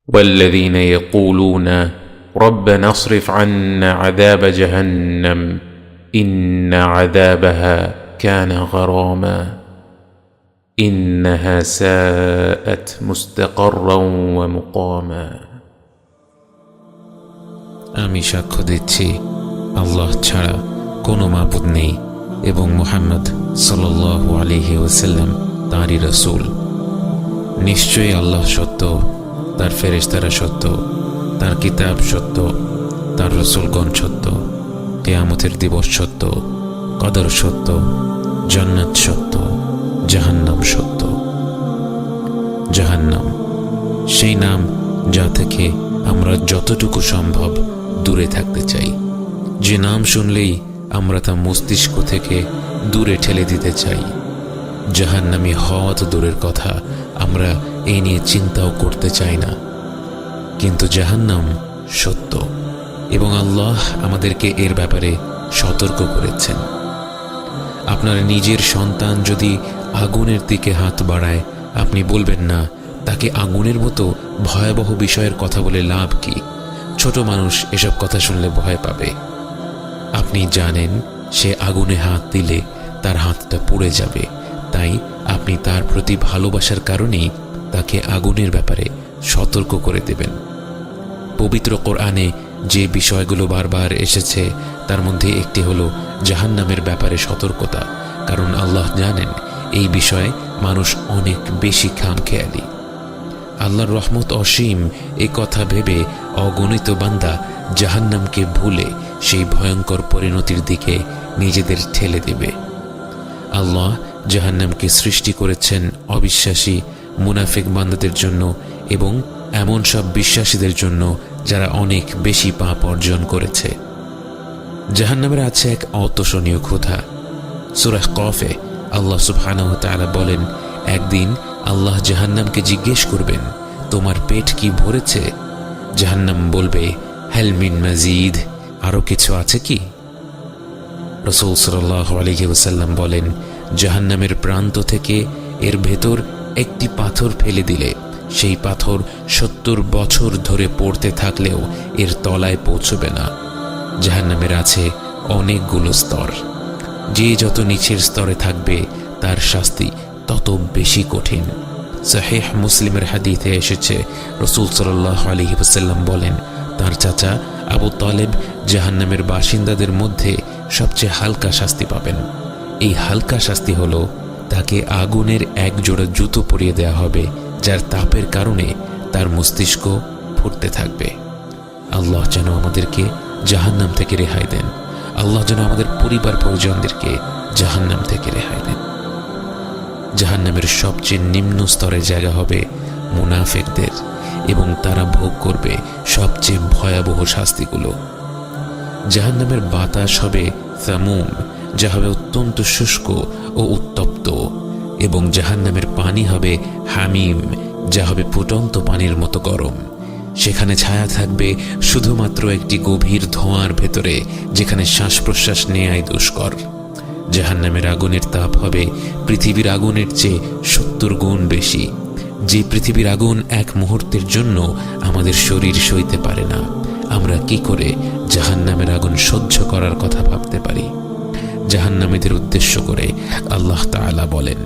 والذين يقولون ربنا اصرف عنا عذاب جهنم إن عذابها كان غراما إنها ساءت مستقرا ومقاما আমি সাক্ষ্য দিচ্ছি আল্লাহ ছাড়া কোনো মাবুদ নেই এবং মুহাম্মদ সাল্লাল্লাহু আলাইহি ওয়াসাল্লাম তাঁরই রাসূল। নিশ্চয়ই আল্লাহ সত্য, তার ফেরেশতারা সত্য, তার কিতাব সত্য, তার রাসূলগণ সত্য, কিয়ামতের দিবস সত্য, কদর সত্য, জান্নাত সত্য, জাহান্নাম সত্য। জাহান্নাম সেই নাম যা থেকে আমরা যতটুকু সম্ভব দূরে থাকতে চাই, যে নাম শুনলেই আমরা তা মস্তিষ্ক থেকে দূরে ঠেলে দিতে চাই। জাহান্নামী হওয়া তো দূরের কথা, আমরা এই নিয়ে চিন্তাও করতে চাই না। কিন্তু জাহান্নাম সত্য এবং আল্লাহ আমাদেরকে এর ব্যাপারে সতর্ক করেছেন। আপনার নিজের সন্তান যদি আগুনের দিকে হাত বাড়ায়, আপনি বলবেন না তাকে আগুনের মতো ভয়াবহ বিষয়ের কথা বলে লাভ কি? ছোট মানুষ এসব কথা শুনলে ভয় পাবে। আপনি জানেন সে আগুনে হাত দিলে তার হাতটা পুড়ে যাবে, তাই আপনি তার প্রতি ভালোবাসার কারণেই তাকে আগুনের ব্যাপারে সতর্ক করে দেবেন। পবিত্র কোরআনে যে বিষয়গুলো বারবার এসেছে তার মধ্যে একটি হলো জাহান্নামের ব্যাপারে সতর্কতা, কারণ আল্লাহ জানেন এই বিষয়ে মানুষ অনেক বেশি খামখেয়ালি। আল্লাহর রহমত অসীম এ কথা ভেবে অগণিত বান্দা জাহান্নামকে ভুলে সেই ভয়ঙ্কর পরিণতির দিকে নিজেদের ঠেলে দেবে। আল্লাহ জাহান্নামকে সৃষ্টি করেছেন অবিশ্বাসী মুনাফিক বান্দাদের জন্য এবং এমন সব বিশ্বাসীদের জন্য যারা অনেক বেশি পাপ অর্জন করেছে। জাহান্নামের আছে এক অতোষণীয় ক্ষুধা। সূরা কফে আল্লাহ সুবহানাহু ওয়া তাআলা বলেন, একদিন আল্লাহ জাহান্নামকে জিজ্ঞেস করবেন, তোমার পেট কি ভরেছে? জাহান্নাম বলবে, হাল মিন মাজিদ, আরো কিছু আছে কি? রাসূল সাল্লাল্লাহু আলাইহি ওয়াসাল্লাম বলেন, জাহান্নামের প্রান্ত থেকে এর ভেতর একটি পাথর ফেলে দিলে সেই পাথর 70 বছর ধরে পড়তে থাকলেও এর তলায় পৌঁছবে না। জাহান্নামের আছে অনেকগুলো স্তর, যে যত নিচের স্তরে থাকবে তার শাস্তি তত বেশি কঠিন। সহিহ মুসলিমের হাদিসে এসেছে, রাসূল সাল্লাল্লাহু আলাইহি ওয়াসাল্লাম বলেন, তার চাচা আবু তালেব জাহান্নামের বাসিন্দাদের মধ্যে সবচেয়ে হালকা শাস্তি পাবেন। এই হালকা শাস্তি হলো তাকে আগুনের এক জোড়া জুতো পরিয়ে দেওয়া হবে, যার তাপের কারণে তার মস্তিষ্ক ফুটতে থাকবে। আল্লাহ যেন আমাদেরকে জাহান্নাম থেকে রেহাই দেন। আল্লাহ যেন আমাদের পরিবার পরিজনদেরকে জাহান্নাম থেকে রেহাই দেন। জাহান্নামের সবচেয়ে নিম্ন স্তরের জায়গা হবে মুনাফিকদের এবং তারা ভোগ করবে সবচেয়ে ভয়াবহ শাস্তিগুলো। জাহান্নামের বাতাস হবে সামুম, যা হবে অত্যন্ত শুষ্ক ও উত্তপ্ত, এবং জাহান্নামের পানি হবে হামিম, যা হবে ফুটন্ত পানির মতো গরম। সেখানে ছায়া থাকবে শুধুমাত্র একটি গভীর ধোঁয়ার ভেতরে, যেখানে শ্বাস প্রশ্বাস নেয়াই দুষ্কর। জাহান্নামের আগুনের তাপ হবে পৃথিবীর আগুনের চেয়ে 70 গুণ বেশি। যে পৃথিবীর আগুন এক মুহূর্তের জন্য আমাদের শরীর সইতে পারে না, আমরা কি করে জাহান্নামের আগুন সহ্য করার কথা ভাবতে পারি? জাহান্নামীদের উদ্দেশ্য করে আল্লাহ তাআলা বলেন,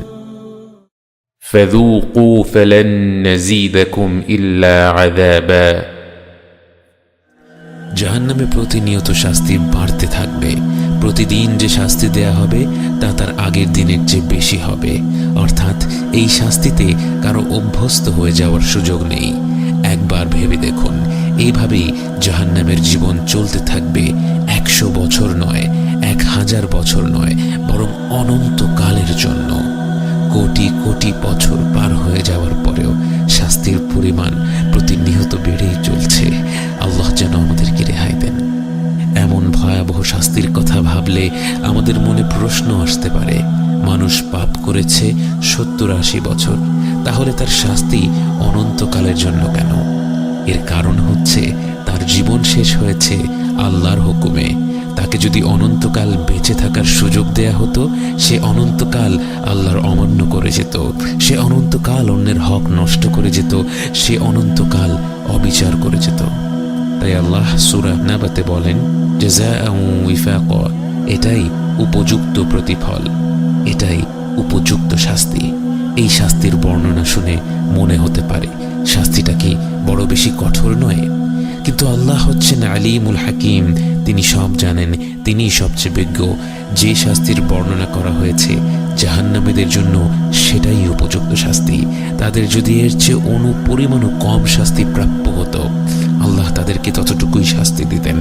فذوقوا فلن نزيدكم إلا عذابا জাহান্নামে প্রতিনিয়ত শাস্তি বাড়তে থাকবে। প্রতিদিন যে শাস্তি দেয়া হবে তা তার আগের দিনের চেয়ে বেশি হবে। অর্থাৎ এই শাস্তিতে কারো অভ্যস্ত হয়ে যাওয়ার সুযোগ নেই। একবার ভেবে দেখুন, এইভাবেই জাহান্নামের জীবন চলতে থাকবে 100 বছর নয়, 1000 বছর নয়, বরং অনন্তকালের জন্য। কোটি কোটি বছর পার হয়ে যাওয়ার পরেও শাস্তির পরিমাণ প্রতিনিয়ত বেড়েই চলছে। আল্লাহ যেন আমাদেরকে রেহাই দেন। এমন ভয়াবহ শাস্তির কথা ভাবলে আমাদের মনে প্রশ্ন আসতে পারে, মানুষ পাপ করেছে 70-80 বছর, তাহলে তার শাস্তি অনন্তকালের জন্য কেন? এর কারণ হচ্ছে তার জীবন শেষ হয়েছে আল্লাহর হুকুমে। তাকে যদি অনন্তকাল বেঁচে থাকার সুযোগ দেয়া হতো, সে অনন্তকাল আল্লাহর অমান্য করে যেত, সে অনন্তকাল অন্যের হক নষ্ট করে যেত, সে অনন্তকাল অবিচার করে যেত। তাই আল্লাহ সূরা নাবাতে বলেন, জাযাআন ওয়িফাকা, এটাই উপযুক্ত প্রতিফল, এটাই উপযুক্ত শাস্তি। এই শাস্তির বর্ণনা শুনে মনে হতে পারে শাস্তিটা কি বড় বেশি কঠোর নয়? কিন্তু আল্লাহ হচ্ছেন আলিমুল হাকিম, তিনি সব জানেন, তিনি সবচেয়ে বিজ্ঞ। যে শাস্তির বর্ণনা করা হয়েছে জাহান্নামীদের জন্য সেটাই উপযুক্ত শাস্তি। তাদের যদি এর চেয়ে অনুপরিমাণও কম শাস্তি প্রাপ্য হতো, আল্লাহ তাদেরকে ততটুকুই শাস্তি দিতেন।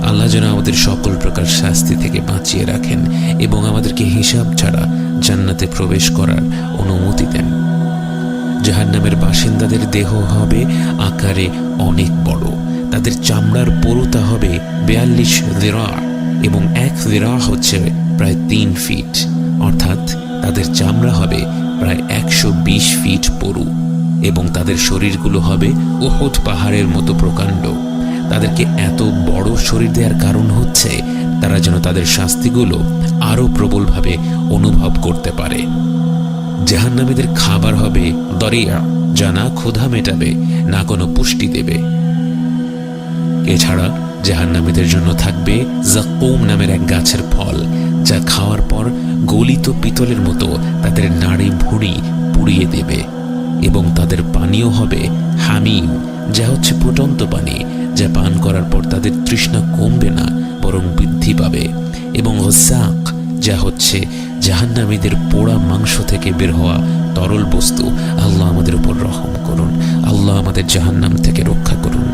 আল্লাহ যেন আমাদের সকল প্রকার শাস্তি থেকে বাঁচিয়ে রাখেন এবং আমাদেরকে হিসাব ছাড়া জান্নাতে প্রবেশ করার অনুমতি দেন। জাহান্নামের বাসিন্দাদের দেহ হবে আকারে অনেক বড়, তাদের চামড়ার পুরুতা হবে 42 যিরা এবং 1 যিরা হচ্ছে প্রায় 3 ফিট, অর্থাৎ তাদের চামড়া হবে প্রায় 120 ফিট পুরু এবং তাদের শরীরগুলো হবে উহুদ পাহাড়ের মতো প্রকাণ্ড। তাদেরকে এত বড় শরীর দেওয়ার কারণ হচ্ছে তারা যেন তাদের শাস্তিগুলো আরো প্রবলভাবে অনুভব করতে পারে। জাহান্নামীদের খাবার হবে দরিয়া, যা না ক্ষুধা মেটাবে না কোনো পুষ্টি দেবে। এছাড়া জাহান্নামীদের জন্য থাকবে যাকুম নামের এক গাছের ফল, যা খাওয়ার পর গলিত পিতলের মতো তাদের নাড়ি ভুঁড়ি পুড়িয়ে দেবে। এবং তাদের পানীয় হবে হামিম, যা হচ্ছে ফুটন্ত পানি, যা পান করার পর তাদের তৃষ্ণা কমবে না বরং বৃদ্ধি পাবে। এবং গসাক, যা হচ্ছে জাহান্নামীদের পোড়া মাংস থেকে বের হওয়া তরল বস্তু। আল্লাহ আমাদের উপর রহম করুন, আল্লাহ আমাদের জাহান্নাম থেকে রক্ষা করুন।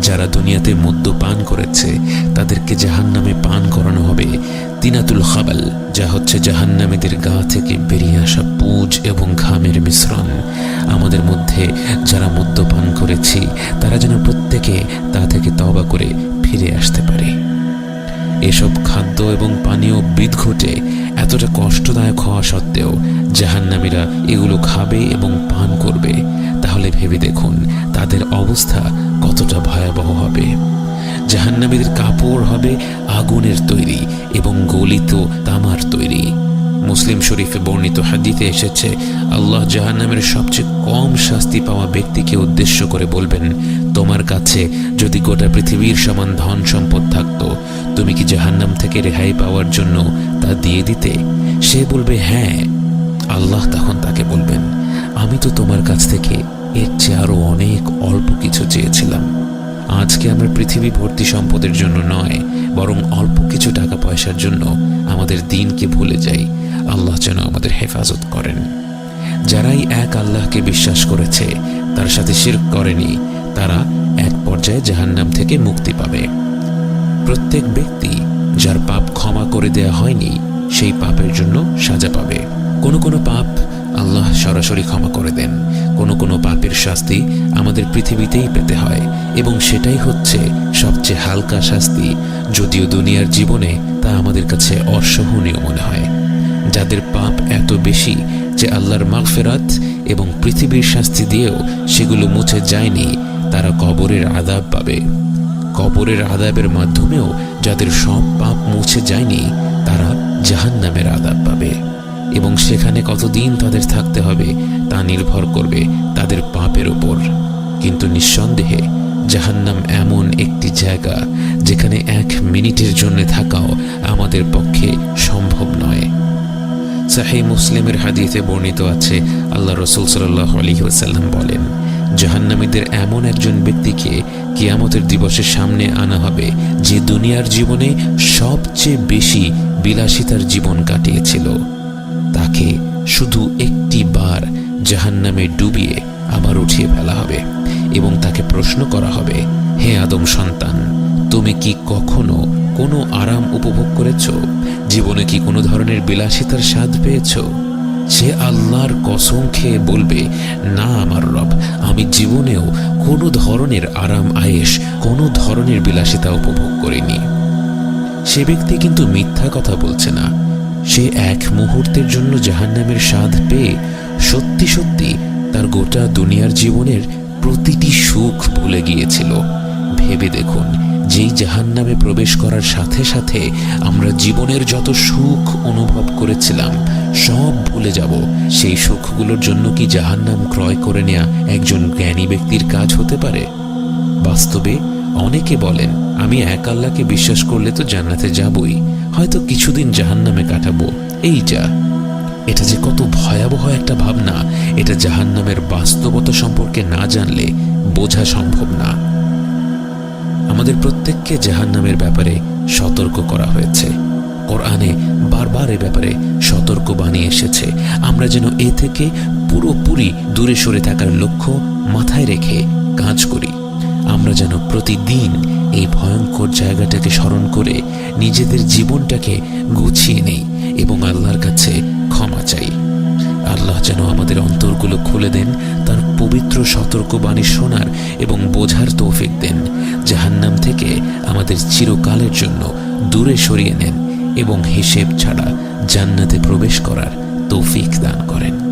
যারা দুনিয়াতে মদ্য পান করেছে তাদেরকে জাহান্নামে পান করানো হবে তিনাতুল খাবাল, যা হচ্ছে জাহান্নামীদের গা থেকে বেরিয়ে আসা পুজ এবং ঘামের মিশ্রণ। আমাদের মধ্যে যারা মদ্য পান করেছি তারা যেন প্রত্যেকে তা থেকে তওবা করে ফিরে আসতে পারে। এসব খাদ্য এবং পানীয় বিদঘটে এতটা কষ্টদায়ক হওয়া সত্ত্বেও জাহান্নামীরা এগুলো খাবে এবং পান করবে। তাহলে ভেবে দেখুন তাদের অবস্থা কতটা ভয়াবহ হবে। জাহান্নামীদের কাপড় হবে আগুনের তৈরি এবং গলিত তামার তৈরি। মুসলিম শরীফে বর্ণিত হাদিসে এসেছে, আল্লাহ জাহান্নামের সবচেয়ে কম শাস্তি পাওয়া ব্যক্তিকে উদ্দেশ্য করে বলবেন, তোমার কাছে যদি গোটা পৃথিবীর সমান ধন সম্পদ থাকতো, তুমি কি জাহান্নাম থেকে রেহাই পাওয়ার জন্য তা দিয়ে দিতে? সে বলবে হ্যাঁ। আল্লাহ তখন তাকে বলবেন, আমি তো তোমার কাছ থেকে এর চেয়ে আরো অনেক অল্প কিছু চেয়েছিলাম। আজকে আমরা পৃথিবী ভর্তি সম্পদের জন্য নয়, বরং অল্প কিছু টাকা পয়সার জন্য আমাদের দিনকে ভুলে যাই। আল্লাহ যেন আমাদের হেফাজত করেন। যারাই এক আল্লাহকে বিশ্বাস করেছে, তার সাথে শিরক করেনি, তারা এক পর্যায়ে জাহান্নাম থেকে মুক্তি পাবে। প্রত্যেক ব্যক্তি যার পাপ ক্ষমা করে দেয়া হয়নি সেই পাপের জন্য সাজা পাবে। কোনো কোনো পাপ আল্লাহ সরাসরি ক্ষমা করে দেন, কোনো কোনো পাপের শাস্তি আমাদের পৃথিবীতেই পেতে হয় এবং সেটাই হচ্ছে সবচেয়ে হালকা শাস্তি, যদিও দুনিয়ার জীবনে তা আমাদের কাছে অসহনীয় মনে হয়। যাদের পাপ এত বেশি যে আল্লাহর মাগফিরাত এবং পৃথিবীর শাস্তি দিয়েও সেগুলো মুছে যায়নি, তারা কবরের আযাব পাবে। কবরের আযাবের মাধ্যমেও যাদের সব পাপ মুছে যায়নি, তারা জাহান্নামের আযাব পাবে এবং সেখানে কতদিন তাদের থাকতে হবে তা নির্ভর করবে তাদের পাপের উপর। কিন্তু নিঃসন্দেহে জাহান্নাম এমন একটি জায়গা যেখানে 1 মিনিটের জন্য থাকাও আমাদের পক্ষে সম্ভব নয়। সহিহ মুসলিমের হাদিসে বর্ণিত আছে, আল্লাহ রাসূল সাল্লাল্লাহু আলাইহি ওয়াসাল্লাম বলেন, জাহান্নামীদের এমন একজন ব্যক্তিকে কিয়ামতের দিবসের সামনে আনা হবে যে দুনিয়ার জীবনে সবচেয়ে বেশি বিলাসিতার জীবন কাটিয়েছিল। তাকে শুধু একটি বার জাহান্নামে ডুবিয়ে আবার উঠিয়ে ফেলা হবে এবং তাকে প্রশ্ন করা হবে, হে আদম সন্তান, তুমি কি কখনো কোনো আরাম উপভোগ করেছ? জীবনে কি কোনো ধরনের বিলাসিতার স্বাদ পেয়েছ? সে আল্লাহর কসম খেয়ে বলবে, না আমার রব, আমি জীবনেও কোনো ধরনের আরাম আয়েশ, কোনো ধরনের বিলাসিতা উপভোগ করিনি। সে ব্যক্তি কিন্তু মিথ্যা কথা বলছে না। সে এক মুহূর্তের জন্য জাহান্নামের স্বাদ পেয়ে সত্যি সত্যি তার গোটা দুনিয়ার জীবনের প্রতিটি সুখ ভুলে গিয়েছিল। ভেবে দেখুন, যেই জাহান্নামে প্রবেশ করার সাথে সাথে আমরা জীবনের যত সুখ অনুভব করেছিলাম সব ভুলে যাব, সেই সুখগুলোর জন্য কি জাহান্নাম ক্রয় করে নেওয়া একজন জ্ঞানী ব্যক্তির কাজ হতে পারে? বাস্তবে অনেকে বলেন, আমি এক আল্লাহকে বিশ্বাস করলে তো জান্নাতে যাবই, হয়তো কিছুদিন জাহান্নামে কাটাবো, এই যা। এটা যে কত ভয়াবহ একটা ভাবনা, এটা জাহান্নামের বাস্তবতা সম্পর্কে না জানলে বোঝা সম্ভব না। আমাদের প্রত্যেককে জাহান্নামের ব্যাপারে সতর্ক করা হয়েছে। কোরআনে বারবার এ ব্যাপারে সতর্ক বাণী এসেছে। আমরা যেন এ থেকে পুরোপুরি দূরে সরে থাকার লক্ষ্য মাথায় রেখে কাজ করি। আমরা যেন প্রতিদিন এই ভয়ঙ্কর জায়গাটাকে স্মরণ করে নিজেদের জীবনটাকে গুছিয়ে নেই এবং আল্লাহর কাছে ক্ষমা চাই। আল্লাহ যেন আমাদের অন্তরগুলো খুলে দেন, তার পবিত্র সতর্কবাণী শোনার এবং বোঝার তৌফিক দেন, জাহান্নাম থেকে আমাদের চিরকালের জন্য দূরে সরিয়ে নেন এবং হিসেব ছাড়া জান্নাতে প্রবেশ করার তৌফিক দান করেন।